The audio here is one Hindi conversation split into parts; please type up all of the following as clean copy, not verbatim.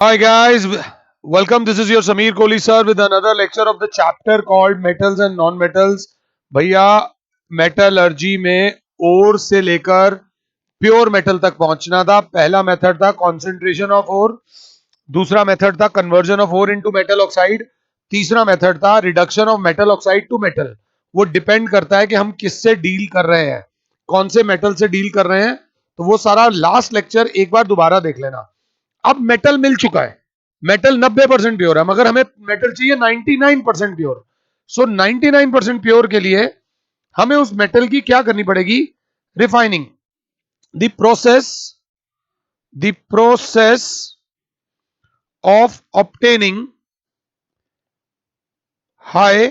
Hi guys, welcome. This is your Sameer Kohli sir with another lecture of the chapter called Metals and Non-Metals. भैया मेटलर्जी में ओर से लेकर प्योर मेटल तक पहुंचना था। पहला मेथड था कॉन्सेंट्रेशन ऑफ ओर, दूसरा मेथड था conversion of ore into metal oxide, तीसरा मेथड था reduction of metal oxide to metal. वो डिपेंड करता है कि हम किससे डील कर रहे हैं, कौन से मेटल से डील कर रहे हैं। तो वो सारा लास्ट लेक्चर एक बार दोबारा देख लेना। अब मेटल मिल चुका है, मेटल 90% प्योर है, मगर हमें मेटल चाहिए 99% प्योर। सो 99% प्योर के लिए हमें उस मेटल की क्या करनी पड़ेगी? Refining. The process the process of obtaining high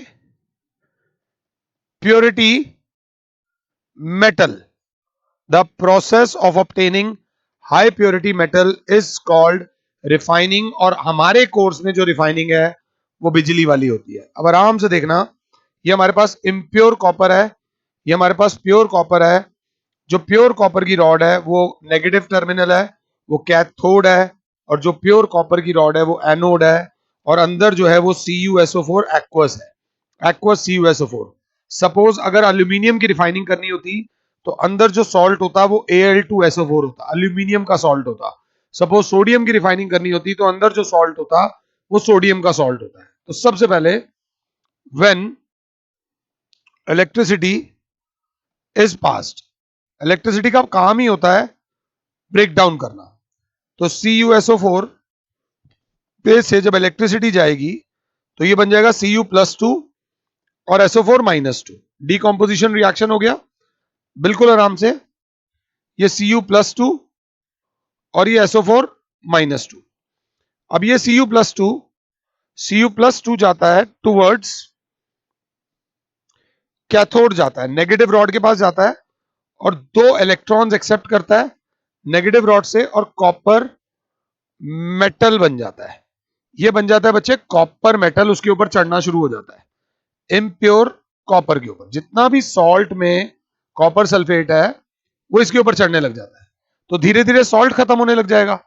purity metal, the process of obtaining high purity metal is called refining। और हमारे कोर्स में जो रिफाइनिंग है वो बिजली वाली होती है। अब आराम से देखना, ये हमारे पास इम्प्योर कॉपर है, ये हमारे पास प्योर कॉपर है। जो प्योर कॉपर की रॉड है वो नेगेटिव टर्मिनल है, वो कैथोड है। और जो प्योर कॉपर की रॉड है वो एनोड है। और अंदर जो है वो CuSO4 एक्वस है, एक्वस CuSO4। सपोज अगर एल्यूमिनियम की रिफाइनिंग करनी होती तो अंदर जो सॉल्ट होता वो Al2SO4 होता, एल्यूमिनियम का सॉल्ट होता। सपोज सोडियम की रिफाइनिंग करनी होती तो अंदर जो सॉल्ट होता वो सोडियम का सॉल्ट होता है। तो सबसे पहले when electricity is passed, electricity का काम ही होता है ब्रेक डाउन करना। तो CuSO4 पे से जब इलेक्ट्रिसिटी जाएगी तो ये बन जाएगा Cu+2 और SO4-2। डीकॉम्पोजिशन रिएक्शन हो गया बिल्कुल आराम से। ये Cu+2 और ये SO4-2। अब ये Cu+2 जाता है टूवर्ड्स कैथोड, जाता है नेगेटिव रॉड के पास जाता है और दो इलेक्ट्रॉन्स एक्सेप्ट करता है नेगेटिव रॉड से और कॉपर मेटल बन जाता है। ये बन जाता है बच्चे कॉपर मेटल, उसके ऊपर चढ़ना शुरू हो जाता है इम्प्योर कॉपर के ऊपर। जितना भी सॉल्ट में कॉपर सल्फेट है वो इसके ऊपर चढ़ने लग जाता है। तो धीरे धीरे सॉल्ट खत्म होने लग जाएगा,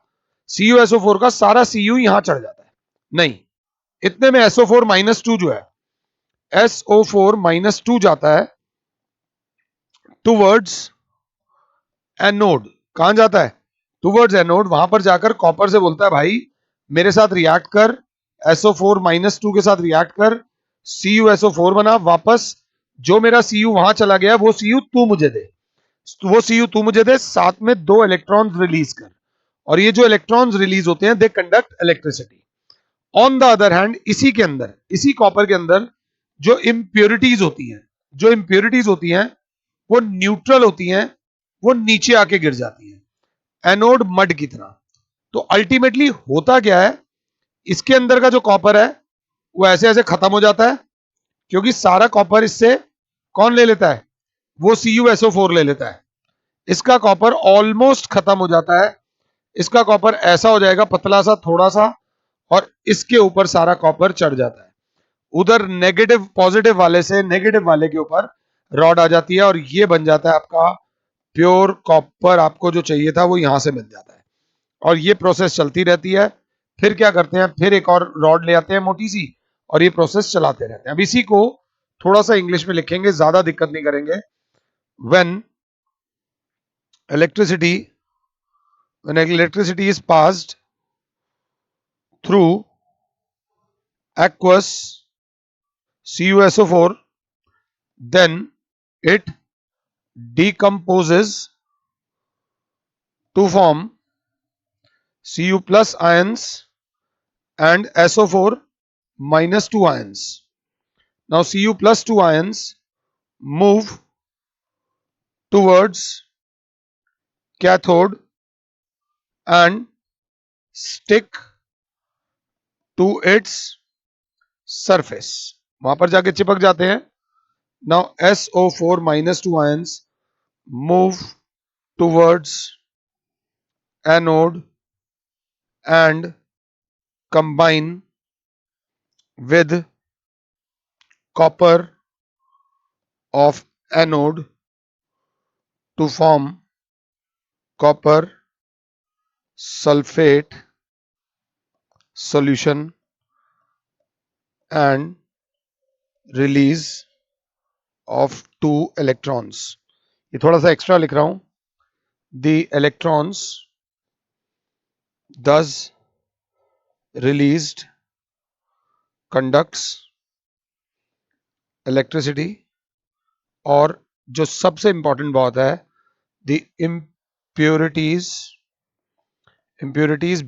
CuSO4 का सारा Cu यहां चढ़ जाता है। नहीं, इतने में SO4-2 जो है, SO4-2 जाता है टूवर्ड्स एनोड। कहां जाता है? Towards anode. वहां पर जाकर कॉपर से बोलता है भाई मेरे साथ रिएक्ट कर, SO4-2 के साथ रिएक्ट कर, CuSO4 बना वापस। जो मेरा Cu वहां चला गया वो Cu तू मुझे दे, वो Cu तू मुझे दे, साथ में दो इलेक्ट्रॉन्स रिलीज कर। और ये जो इलेक्ट्रॉन्स रिलीज होते हैं they conduct electricity. On the other hand इसी के अंदर, इसी कॉपर के अंदर जो इंप्योरिटीज होती हैं, जो इंप्योरिटीज होती हैं वो न्यूट्रल होती हैं, वो नीचे आके गिर जाती हैं एनोड मड की तरह। तो अल्टीमेटली होता क्या है, इसके अंदर का जो कॉपर है वो ऐसे ऐसे खत्म हो जाता है, क्योंकि सारा कॉपर इससे कौन ले लेता है? वो CuSO4 ले लेता है। इसका कॉपर ऑलमोस्ट खत्म हो जाता है, इसका कॉपर ऐसा हो जाएगा पतला सा थोड़ा सा, और इसके ऊपर सारा कॉपर चढ़ जाता है। उधर नेगेटिव पॉजिटिव वाले से नेगेटिव वाले के ऊपर रॉड आ जाती है और ये बन जाता है आपका प्योर कॉपर। आपको जो चाहिए था वो यहां से मिल जाता है और ये प्रोसेस चलती रहती है। फिर क्या करते हैं, फिर एक और रॉड ले आते हैं मोटी सी और ये प्रोसेस चलाते रहते हैं। अब इसी को थोड़ा सा इंग्लिश में लिखेंगे, ज्यादा दिक्कत नहीं करेंगे। When electricity when electricity is passed through aqueous CuSO4, then it decomposes to form Cu plus ions and SO4 minus 2 ions. Now Cu plus 2 ions move towards cathode and stick to its surface, वहां पर जाके चिपक जाते हैं। Now SO4 minus 2 ions move towards anode and combine with copper of anode to form copper sulfate solution and release of two electrons. ये थोड़ा सा एक्स्ट्रा लिख रहा हूं. The electrons thus released conducts electricity, और जो सबसे इंपॉर्टेंट बात है, the impurities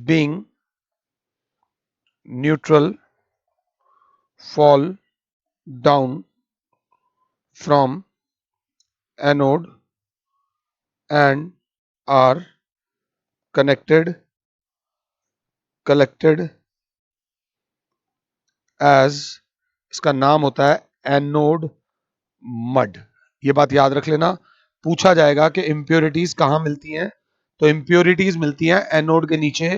being neutral fall down from anode and are collected as, इसका नाम होता है एनोड मड. ये बात याद रख लेना. पूछा जाएगा कि इम्प्योरिटीज कहां मिलती हैं, तो इम्प्योरिटीज मिलती हैं एनोड के नीचे,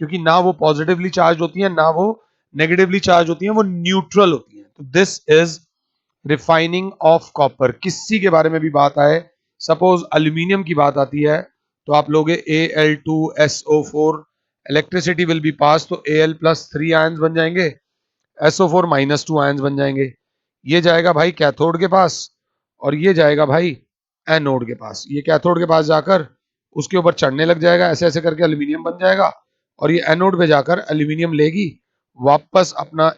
क्योंकि ना वो पॉजिटिवली चार्ज होती हैं ना वो नेगेटिवली चार्ज होती हैं, वो न्यूट्रल होती हैं. तो this is refining of copper. किसी के बारे में भी बात आए, सपोज एल्यूमिनियम की बात आती है, तो आप लोगे Al2SO4, इलेक्ट्रिसिटी विल बी पास, तो Al+3 आयंस बन जाएंगे, SO4-2 आयंस बन जाएंगे. ये जाएगा भाई कैथोड के पास और ये जाएगा भाई एनोड के पास. ये कैथोड के पास जाकर उसके ऊपर चढ़ने लग जाएगा, ऐसे ऐसे करके एल्यूमिनियम बन जाएगा, और ये एनोड पे जाकर एल्यूमिनियम लेगी वापस अपना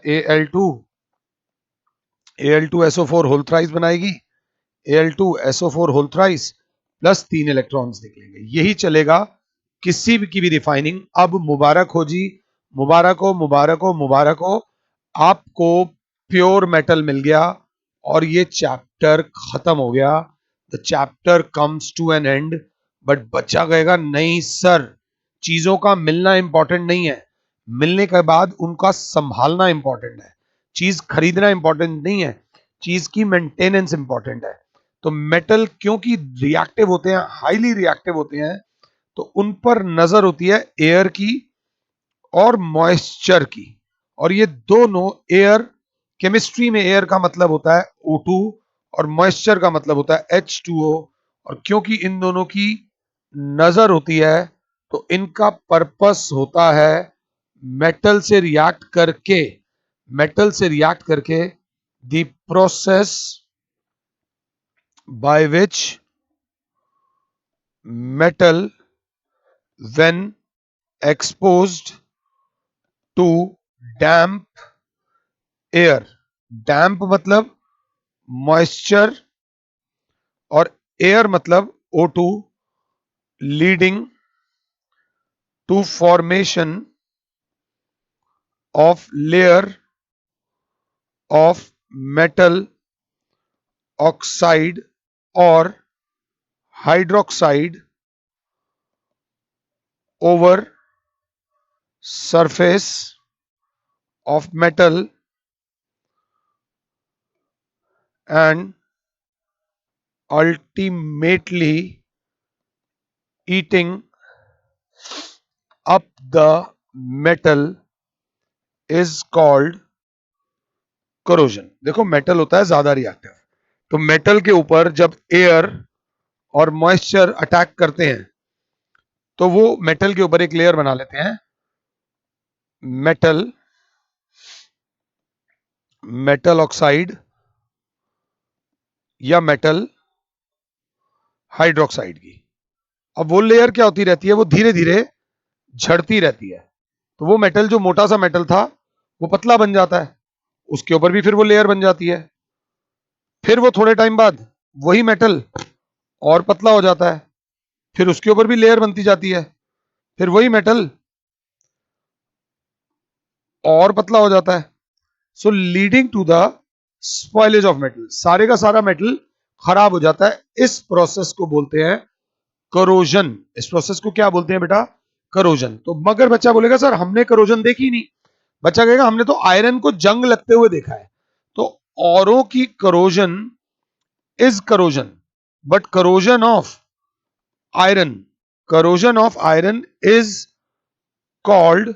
Al2SO4 होल थ्राइस बनाएगी, Al2SO4 whole thrice plus 3 electrons निकलेंगे. यही चलेगा किसी भी की भी रिफाइनिंग. अब मुबारक हो जी, मुबारक हो, मुबारक हो, मुबारक हो, आपको प्योर मेटल मिल गया और ये चैप्टर खत्म हो गया. The chapter comes to an end. But बच्चा कहेगा नहीं सर, चीजों का मिलना इंपॉर्टेंट नहीं है, मिलने के बाद उनका संभालना इंपॉर्टेंट है. चीज खरीदना इंपॉर्टेंट नहीं है, चीज की मेंटेनेंस इंपॉर्टेंट है. तो मेटल क्योंकि रिएक्टिव होते हैं, हाईली रिएक्टिव होते हैं, तो उन पर नजर होती है एयर की और मॉइस्चर की. और ये दोनों, एयर, केमिस्ट्री में एयर का मतलब होता है O2 और मॉइस्चर का मतलब होता है H2O. और क्योंकि इन दोनों की नजर होती है, तो इनका पर्पस होता है मेटल से रिएक्ट करके, the process by which metal when exposed to damp air, damp मतलब moisture और air मतलब O2, leading to formation of layer of metal oxide or hydroxide over surface of metal and ultimately eating up the metal is called corrosion. देखो मेटल होता है ज्यादा रिएक्टिव, तो मेटल के ऊपर जब एयर और मॉइस्चर अटैक करते हैं, तो वो मेटल के ऊपर एक लेयर बना लेते हैं, मेटल ऑक्साइड या मेटल हाइड्रोक्साइड की. अब वो लेयर क्या होती रहती है, वो धीरे धीरे झड़ती रहती है. तो वो मेटल जो मोटा सा मेटल था वो पतला बन जाता है, उसके ऊपर भी फिर वो लेयर बन जाती है, फिर वो थोड़े टाइम बाद वही मेटल और पतला हो जाता है, फिर उसके ऊपर भी लेयर बनती जाती है, फिर वही मेटल और पतला हो जाता है. So leading to the spoilage of metal. सारे का सारा मेटल खराब हो जाता है. इस प्रोसेस को बोलते हैं करोजन. इस प्रोसेस को क्या बोलते हैं बेटा? करोजन. तो मगर बच्चा बोलेगा सर हमने करोजन देखी नहीं. बच्चा कहेगा हमने तो आयरन को जंग लगते हुए देखा है. तो औरों की corrosion is corrosion, but corrosion of iron is called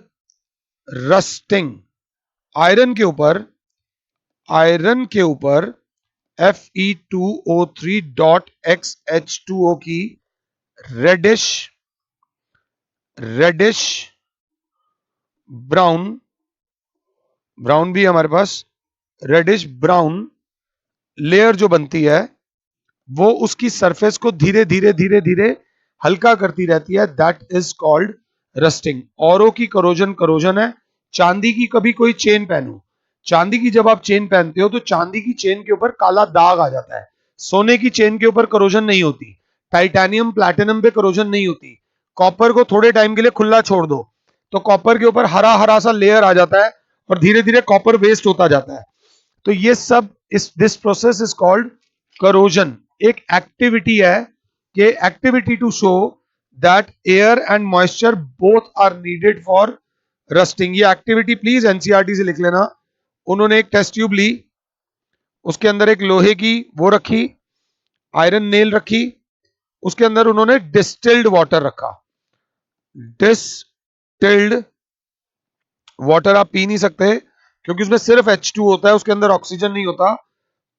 rusting. Iron के ऊपर Fe2O3.XH2O की रेडिश ब्राउन ब्राउन भी हमारे पास, रेडिश ब्राउन लेयर जो बनती है वो उसकी सरफेस को धीरे धीरे धीरे धीरे हल्का करती रहती है, दैट इज कॉल्ड रस्टिंग। औरों की करोजन करोजन है। चांदी की कभी कोई चेन पहनो, चांदी की जब आप चेन पहनते हो तो चांदी की चेन के ऊपर काला दाग आ जाता है। सोने की चेन के ऊपर करोजन नहीं होती, टाइटेनियम प्लैटिनम पे करोजन नहीं होती। कॉपर को थोड़े टाइम के लिए खुला छोड़ दो तो कॉपर के ऊपर हरा हरा सा लेयर आ जाता है और धीरे धीरे कॉपर वेस्ट होता जाता है। तो ये सब इस this process is called corrosion. एक एक्टिविटी है कि activity to show that air and moisture both are needed for rusting. ये एक्टिविटी प्लीज एनसीईआरटी से लिख लेना। उन्होंने एक टेस्ट ट्यूब ली, उसके अंदर एक लोहे की वो रखी, आयरन नेल रखी, उसके अंदर उन्होंने डिस्टिल्ड वाटर रखा। डिस्टिल्ड वाटर आप पी नहीं सकते क्योंकि उसमें सिर्फ H2 होता है, उसके अंदर ऑक्सीजन नहीं होता,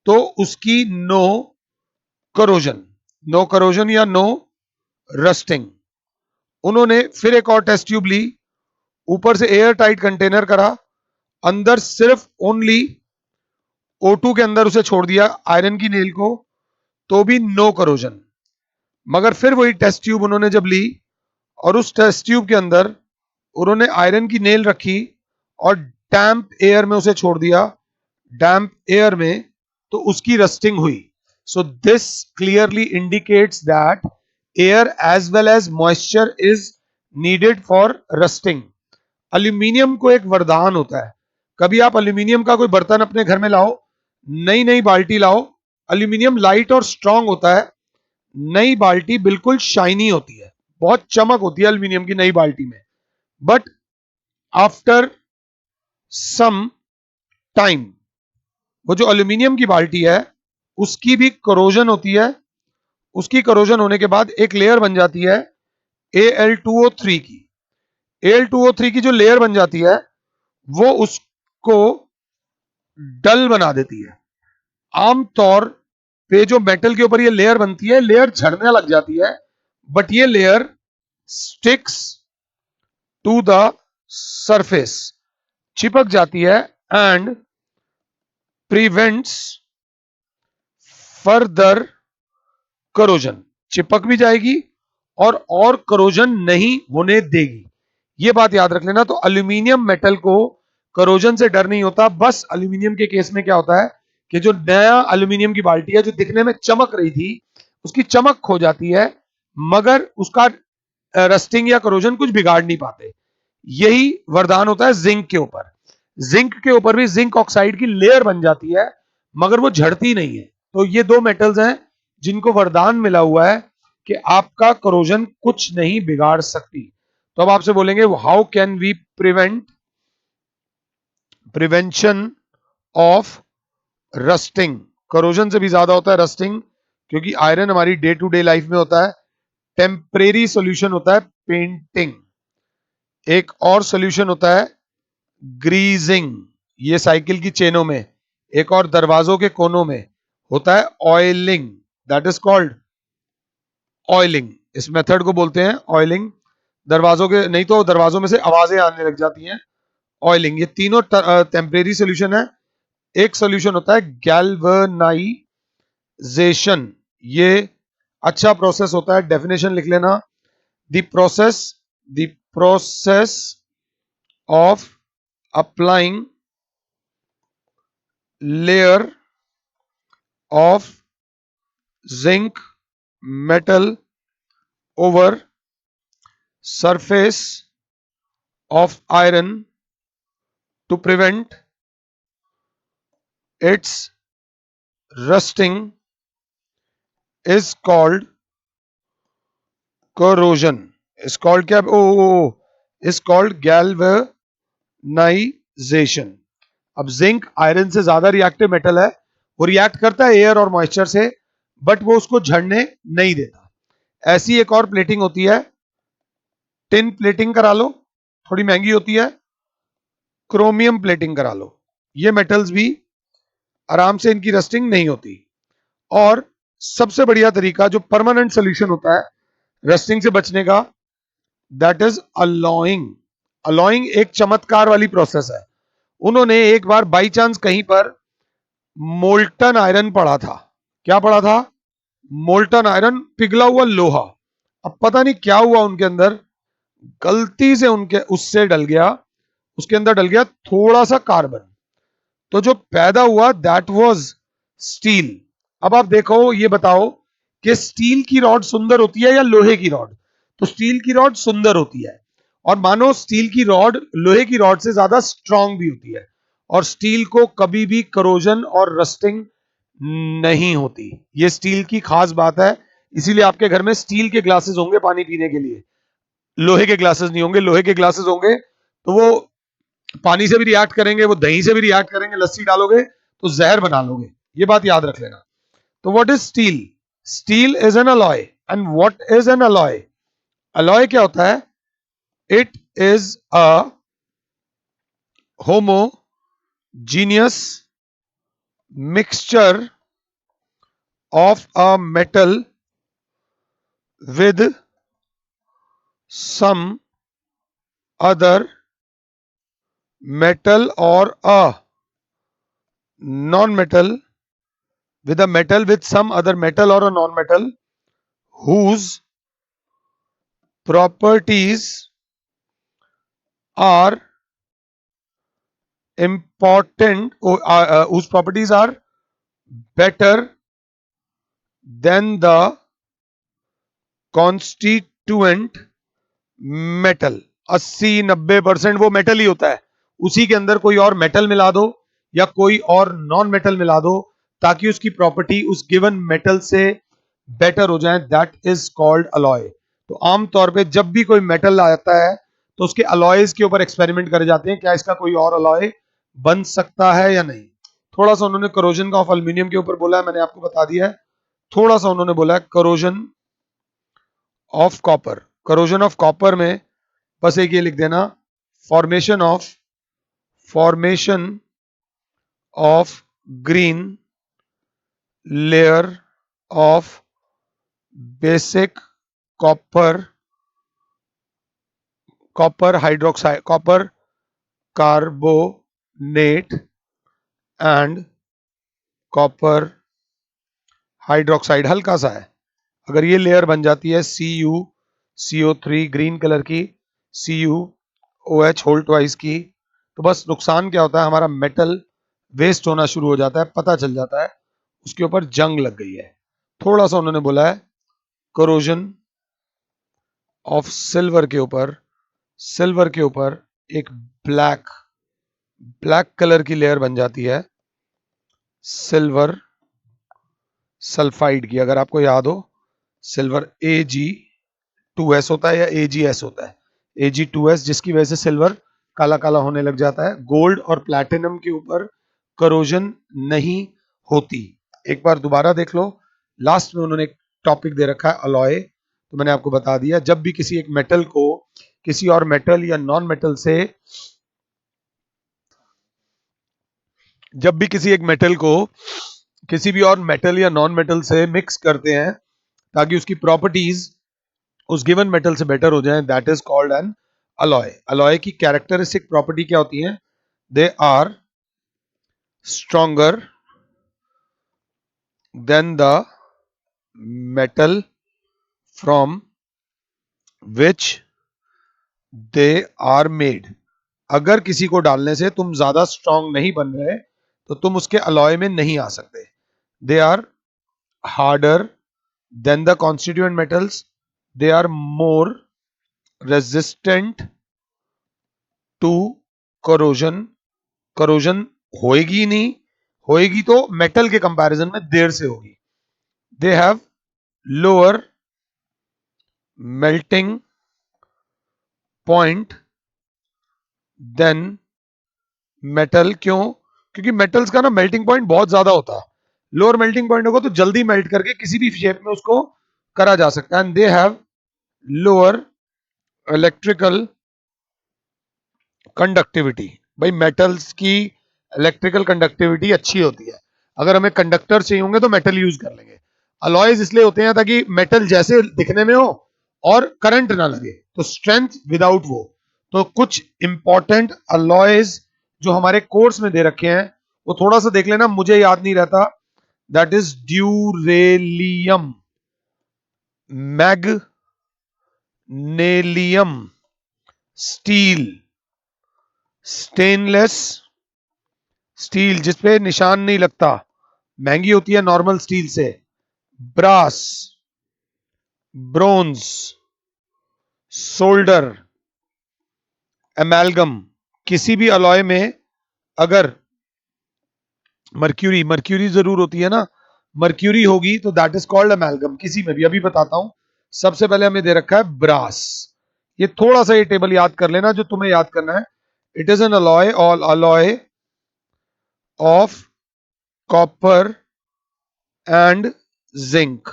तो उसकी नो करोजन, नो करोजन या नो रस्टिंग। उन्होंने फिर एक और टेस्ट ट्यूब ली, ऊपर से एयर टाइट कंटेनर करा, अंदर सिर्फ ओनली O2 के अंदर उसे छोड़ दिया आयरन की नेल को, तो भी नो करोजन। मगर फिर वही टेस्ट ट्यूब उन्होंने जब ली और उस टेस्ट ट्यूब के अंदर उन्होंने आयरन की नेल रखी और डैम्प एयर में उसे छोड़ दिया, डैम्प एयर में, तो उसकी रस्टिंग हुई। So this clearly indicates that air as well as moisture is needed for rusting. Aluminium को एक वरदान होता है। कभी आप एल्यूमिनियम का कोई बर्तन अपने घर में लाओ, नई नई बाल्टी लाओ, एल्यूमिनियम लाइट और स्ट्रांग होता है, नई बाल्टी बिल्कुल शाइनी होती है, बहुत चमक होती है एल्यूमिनियम की नई बाल्टी में। बट आफ्टर सम टाइम वो जो एल्यूमिनियम की बाल्टी है उसकी भी करोजन होती है, उसकी करोजन होने के बाद एक लेयर बन जाती है Al2O3 की। Al2O3 की जो लेयर बन जाती है वो उसको डल बना देती है। आमतौर पे जो मेटल के ऊपर ये लेयर बनती है, लेयर झड़ने लग जाती है, बट ये layer sticks to the surface, चिपक जाती है एंड प्रिवेंट्स फर्दर करोजन। चिपक भी जाएगी और करोजन नहीं होने देगी। ये बात याद रख लेना। तो एल्यूमिनियम मेटल को करोजन से डर नहीं होता। बस एल्यूमिनियम के केस में क्या होता है कि जो नया एल्यूमिनियम की बाल्टी है जो दिखने में चमक रही थी उसकी चमक खो जाती है, मगर उसका रस्टिंग या करोजन कुछ बिगाड़ नहीं पाते। यही वरदान होता है जिंक के ऊपर। जिंक के ऊपर भी जिंक ऑक्साइड की लेयर बन जाती है मगर वो झड़ती नहीं है। तो ये दो मेटल्स हैं जिनको वरदान मिला हुआ है कि आपका करोजन कुछ नहीं बिगाड़ सकती। तो अब आपसे बोलेंगे how can we prevention of rusting. Corrosion से भी ज्यादा होता है रस्टिंग, क्योंकि आयरन हमारी डे टू डे लाइफ में होता है। टेम्परेरी सॉल्यूशन होता है पेंटिंग, एक और सॉल्यूशन होता है ग्रीजिंग, ये साइकिल की चेनों में, एक और दरवाजों के कोनों में होता है oiling, that is called oiling. इस मेथड को बोलते हैं ऑयलिंग। दरवाजों के, नहीं तो दरवाजों में से आवाजें आने लग जाती हैं, ऑयलिंग। ये तीनों टेम्परेरी सॉल्यूशन है। एक सॉल्यूशन होता है गैल्वेनाइजेशन, ये अच्छा प्रोसेस होता है। डेफिनेशन लिख लेना, the process of applying layer of zinc metal over surface of iron to prevent its rusting is called corrosion, is called क्या, is called galvanization। अब जिंक आयरन से ज्यादा रिएक्टिव मेटल है, वो रिएक्ट करता है एयर और मॉइस्चर से, बट वो उसको झड़ने नहीं देता। ऐसी एक और प्लेटिंग होती है, टिन प्लेटिंग करा लो, थोड़ी महंगी होती है, क्रोमियम प्लेटिंग करा लो, ये मेटल्स भी आराम से इनकी रस्टिंग नहीं होती। और सबसे बढ़िया तरीका जो परमानेंट सोल्यूशन होता है रस्टिंग से बचने का, दैट इज अलॉइंग। अलॉइंग एक चमत्कार वाली प्रोसेस है। उन्होंने एक बार बाई चांस कहीं पर मोल्टन आयरन पढ़ा था। क्या पढ़ा था? मोल्टन आयरन, पिघला हुआ लोहा। अब पता नहीं क्या हुआ उनके अंदर, गलती से उनके उससे डल गया, उसके अंदर डल गया थोड़ा सा कार्बन, तो जो पैदा हुआ दैट वाज स्टील। अब आप देखो, ये बताओ कि स्टील की रॉड सुंदर होती है या लोहे की रॉड? तो स्टील की रॉड सुंदर होती है, और मानो स्टील की रॉड लोहे की रॉड से ज्यादा स्ट्रांग भी होती है, और स्टील को कभी भी करोजन और रस्टिंग नहीं होती। ये स्टील की खास बात है, इसीलिए आपके घर में स्टील के ग्लासेस होंगे पानी पीने के लिए, लोहे के ग्लासेस नहीं होंगे। लोहे के ग्लासेस होंगे तो वो पानी से भी रिएक्ट करेंगे, वो दही से भी रिएक्ट करेंगे, लस्सी डालोगे तो जहर बना लोगे, ये बात याद रख लेना। तो what is steel? Steel is an alloy. And what is an alloy? Alloy क्या होता है? It is a homogeneous mixture of a metal with some other metal or a non-metal, with a metal with some other metal or a non-metal whose properties are important, whose properties are better than the constituent metal. 80-90% वो मेटल ही होता है, उसी के अंदर कोई और मेटल मिला दो या कोई और नॉन मेटल मिला दो ताकि उसकी प्रॉपर्टी उस गिवन मेटल से बेटर हो जाए, दैट इज कॉल्ड अलॉय। तो आमतौर पे जब भी कोई मेटल आता है तो उसके अलॉयज के ऊपर एक्सपेरिमेंट करे जाते हैं, क्या इसका कोई और अलॉय बन सकता है या नहीं। थोड़ा सा उन्होंने करोजन का ऑफ एल्यूमिनियम के ऊपर बोला है, मैंने आपको बता दिया है। थोड़ा सा उन्होंने बोला है corrosion of copper. Corrosion of copper में बस एक ये लिख देना, formation of green layer of basic copper, copper hydroxide, copper carbonate and copper hydroxide, हल्का सा है। अगर ये लेयर बन जाती है CuCO3 ग्रीन कलर की, CuOH होल ट्वाइस की, तो बस नुकसान क्या होता है, हमारा मेटल वेस्ट होना शुरू हो जाता है, पता चल जाता है उसके ऊपर जंग लग गई है। थोड़ा सा उन्होंने बोला है करोजन ऑफ सिल्वर के ऊपर, सिल्वर के ऊपर एक ब्लैक कलर की लेयर बन जाती है सिल्वर सल्फाइड की। अगर आपको याद हो, सिल्वर Ag2S होता है या AgS होता है, Ag2S, जिसकी वजह से सिल्वर काला काला होने लग जाता है। गोल्ड और प्लैटिनम के ऊपर करोजन नहीं होती। एक बार दोबारा देख लो, लास्ट में उन्होंने एक टॉपिक दे रखा है अलॉय, तो मैंने आपको बता दिया, जब भी किसी एक मेटल को किसी और मेटल या नॉन मेटल से, जब भी किसी एक मेटल को किसी भी और मेटल या नॉन मेटल से मिक्स करते हैं ताकि उसकी प्रॉपर्टीज उस गिवन मेटल से बेटर हो जाए, that is called an alloy. Alloy की कैरेक्टरिस्टिक प्रॉपर्टी क्या होती है? They are stronger than the metal from which they are made. अगर किसी को डालने से तुम ज्यादा स्ट्रांग नहीं बन रहे तो तुम उसके अलॉय में नहीं आ सकते। They are harder than the constituent metals, they are more resistant to corrosion. Corrosion होएगी ही नहीं, होएगी तो मेटल के कंपैरिजन में देर से होगी। They have lower melting point than metal. क्यों? क्योंकि मेटल्स का ना मेल्टिंग पॉइंट बहुत ज्यादा होता है। लोअर मेल्टिंग पॉइंट होगा तो जल्दी मेल्ट करके किसी भी शेप में उसको करा जा सकता है। And they have lower electrical conductivity. भाई मेटल्स की इलेक्ट्रिकल कंडक्टिविटी अच्छी होती है, अगर हमें कंडक्टर चाहिए होंगे तो मेटल यूज कर लेंगे। अलॉयज इसलिए होते हैं ताकि मेटल जैसे दिखने में हो और करंट ना लगे, तो स्ट्रेंथ विदाउट वो। तो कुछ इंपॉर्टेंट अलॉयज जो हमारे कोर्स में दे रखे हैं वो थोड़ा सा देख लेना, मुझे याद नहीं रहता। That is duralumin, magnalium, steel, stainless steel जिसपे निशान नहीं लगता, महंगी होती है नॉर्मल स्टील से, ब्रास, ब्रोंज, सोल्डर, एमेल्गम। किसी भी अलॉय में अगर मर्क्यूरी, मर्क्यूरी जरूर होती है ना, मर्क्यूरी होगी तो दैट इज कॉल्ड एमेल्गम। किसी में भी, अभी बताता हूं। सबसे पहले हमें दे रखा है ब्रास। ये थोड़ा सा ये टेबल याद कर लेना जो तुम्हें याद करना है। It is an alloy, all alloy of copper and zinc.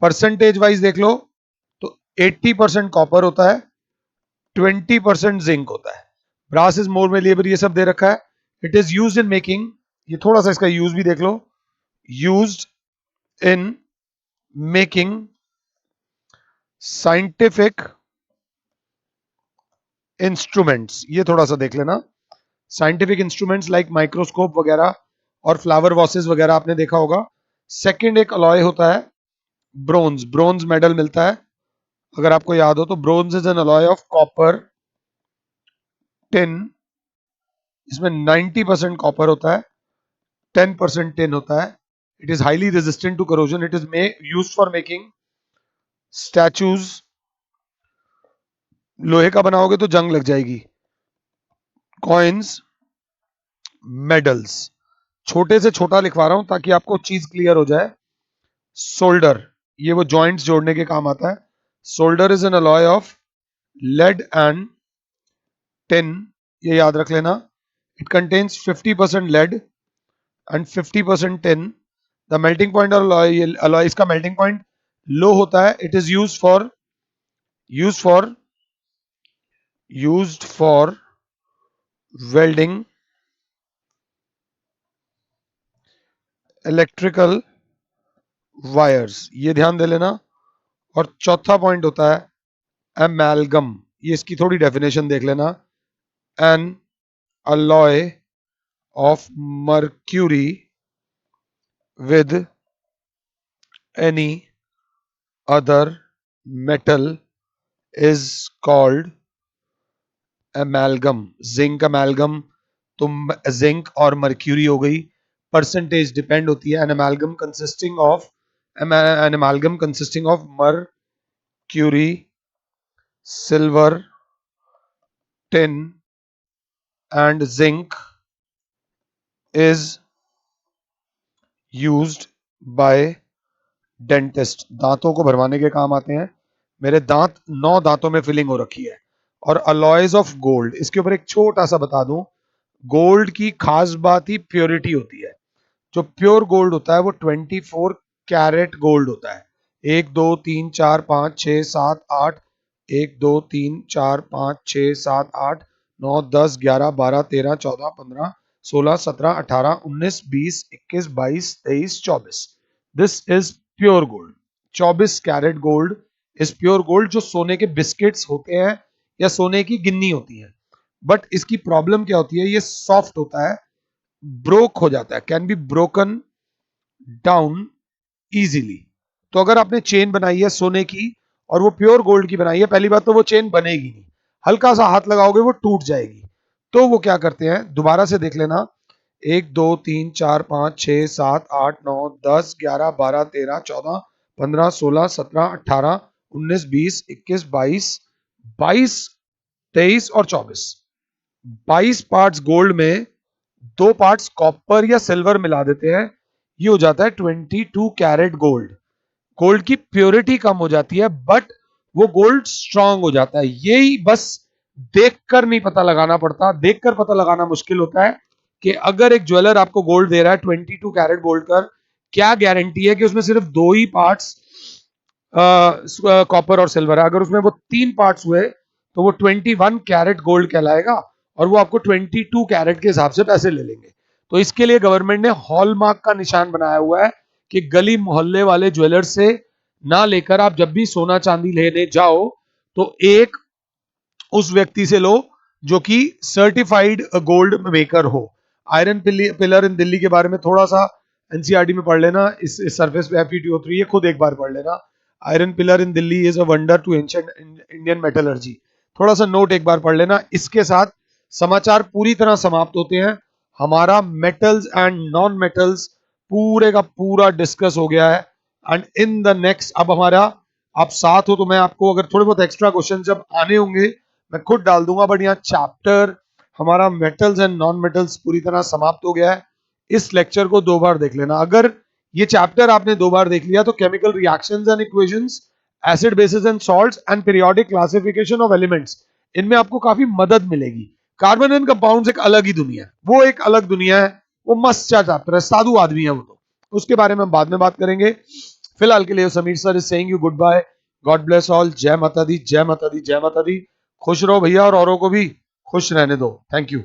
Percentage wise देख लो तो 80% कॉपर होता है, 20% जिंक होता है। ब्रास इज मोर मेलिएबल, ये सब दे रखा है। It is used in making, ये थोड़ा सा इसका यूज भी देख लो, used in making scientific instruments, ये थोड़ा सा देख लेना। साइंटिफिक इंस्ट्रूमेंट्स लाइक माइक्रोस्कोप वगैरह और फ्लावर वॉसेस वगैरह आपने देखा होगा। सेकंड एक अलॉय होता है ब्रोंज, ब्रोंज मेडल मिलता है अगर आपको याद हो तो। Bronze is an alloy of copper, tin, इसमें 90% कॉपर होता है, 10% टिन होता है। It is highly resistant to corrosion. It is used for making statues, लोहे का बनाओगे तो जंग लग जाएगी, कॉइन्स, मेडल्स। छोटे से छोटा लिखवा रहा हूं ताकि आपको चीज क्लियर हो जाए। सोल्डर, ये वो जॉइंट्स जोड़ने के काम आता है। Solder is an alloy of lead and tin, ये याद रख लेना। It contains 50% lead and 50% tin. The melting point of alloy, इसका मेल्टिंग पॉइंट लो होता है। It is use for welding, electrical wires, ये ध्यान दे लेना। और चौथा पॉइंट होता है एमैल्गम, ये इसकी थोड़ी डेफिनेशन देख लेना। An alloy of mercury with any other metal is called amalgam. Zinc amalgam, तुम जिंक और मर्क्यूरी हो गई, परसेंटेज डिपेंड होती है। An amalgam consisting of mercury, silver, tin and zinc is used by dentist. दांतों को भरवाने के काम आते हैं। मेरे दांत 9 दांतों में फिलिंग हो रखी है। और अलॉयज ऑफ गोल्ड, इसके ऊपर एक छोटा सा बता दूं, गोल्ड की खास बात ही प्योरिटी होती है। जो प्योर गोल्ड होता है वो 24 कैरेट गोल्ड होता है। 1 2 3 4 5 6 7 8, 1 2 3 4 5 6 7 8 9 10 11 12 13 14 15 16 17 18 19 20 21 22 23 24। This is pure gold. 24 carat gold is pure gold. जो सोने के बिस्किट्स होते हैं या सोने की गिन्नी होती है, बट इसकी प्रॉब्लम क्या होती है, ये सॉफ्ट होता है, ब्रोक हो जाता है, can be broken down easily. तो अगर आपने चेन बनाई है सोने की और वो प्योर गोल्ड की बनाई है, पहली बात तो वो चेन बनेगी नहीं, हल्का सा हाथ लगाओगे वो टूट जाएगी। तो वो क्या करते हैं, दोबारा से देख लेना, 1 2 3 4 5 6 7 8 9 10 11 12 13 14 15 16 17 18 19 20 21 22 22 23 और 24। 22 पार्ट्स गोल्ड में 2 पार्ट्स कॉपर या सिल्वर मिला देते हैं, ये हो जाता है 22 कैरेट गोल्ड। गोल्ड की प्योरिटी कम हो जाती है बट वो गोल्ड स्ट्रांग हो जाता है। यही बस देखकर नहीं पता लगाना पड़ता, देखकर पता लगाना मुश्किल होता है कि अगर एक ज्वेलर आपको गोल्ड दे रहा है 22 कैरेट गोल्ड का, क्या गारंटी है कि उसमें सिर्फ 2 ही पार्ट्स कॉपर और सिल्वर है। अगर उसमें वो 3 पार्ट्स हुए तो वो 21 कैरेट गोल्ड कहलाएगा और वो आपको 22 कैरेट के हिसाब से पैसे ले लेंगे। तो इसके लिए गवर्नमेंट ने हॉलमार्क का निशान बनाया हुआ है कि गली मोहल्ले वाले ज्वेलर से ना लेकर आप जब भी सोना चांदी लेने जाओ तो एक उस व्यक्ति से लो जो कि सर्टिफाइड गोल्ड मेकर हो। आयरन पिलर इन दिल्ली के बारे में थोड़ा सा एनसीईआरटी में पढ़ लेना, इस सरफेस पे FE203 है, खुद एक बार पढ़ लेना। Iron pillar in Delhi is a wonder to ancient Indian metallurgy, थोड़ा सा नोट एक बार पढ़ लेना। इसके साथ समाचार पूरी तरह समाप्त होते हैं। हमारा मेटल्स एंड नॉन मेटल्स पूरे का पूरा डिस्कस हो गया है। एंड इन द नेक्स्ट, अब हमारा आप साथ हो तो मैं आपको अगर थोड़े बहुत एक्स्ट्रा क्वेश्चन जब आने होंगे मैं खुद डाल दूंगा, बट यहाँ चैप्टर हमारा मेटल्स एंड नॉन मेटल्स पूरी तरह समाप्त हो गया है। इस लेक्चर को 2 बार देख लेना। अगर ये चैप्टर आपने 2 बार देख लिया तो chemical reactions and equations, acid basis and salts and periodic classification of elements, इनमें आपको काफी मदद मिलेगी। कार्बन एंड कंपाउंड्स एक अलग ही दुनिया है, वो एक अलग दुनिया है, वो मस्त चैप्टर है, साधु आदमी है वो, तो उसके बारे में हम बाद में बात करेंगे। फिलहाल के लिए Sameer sir is saying you good bye, God bless all, जय माता दी, जय माता दी, जय माता दी। खुश रहो भैया और औरों को भी खुश रहने दो। Thank you.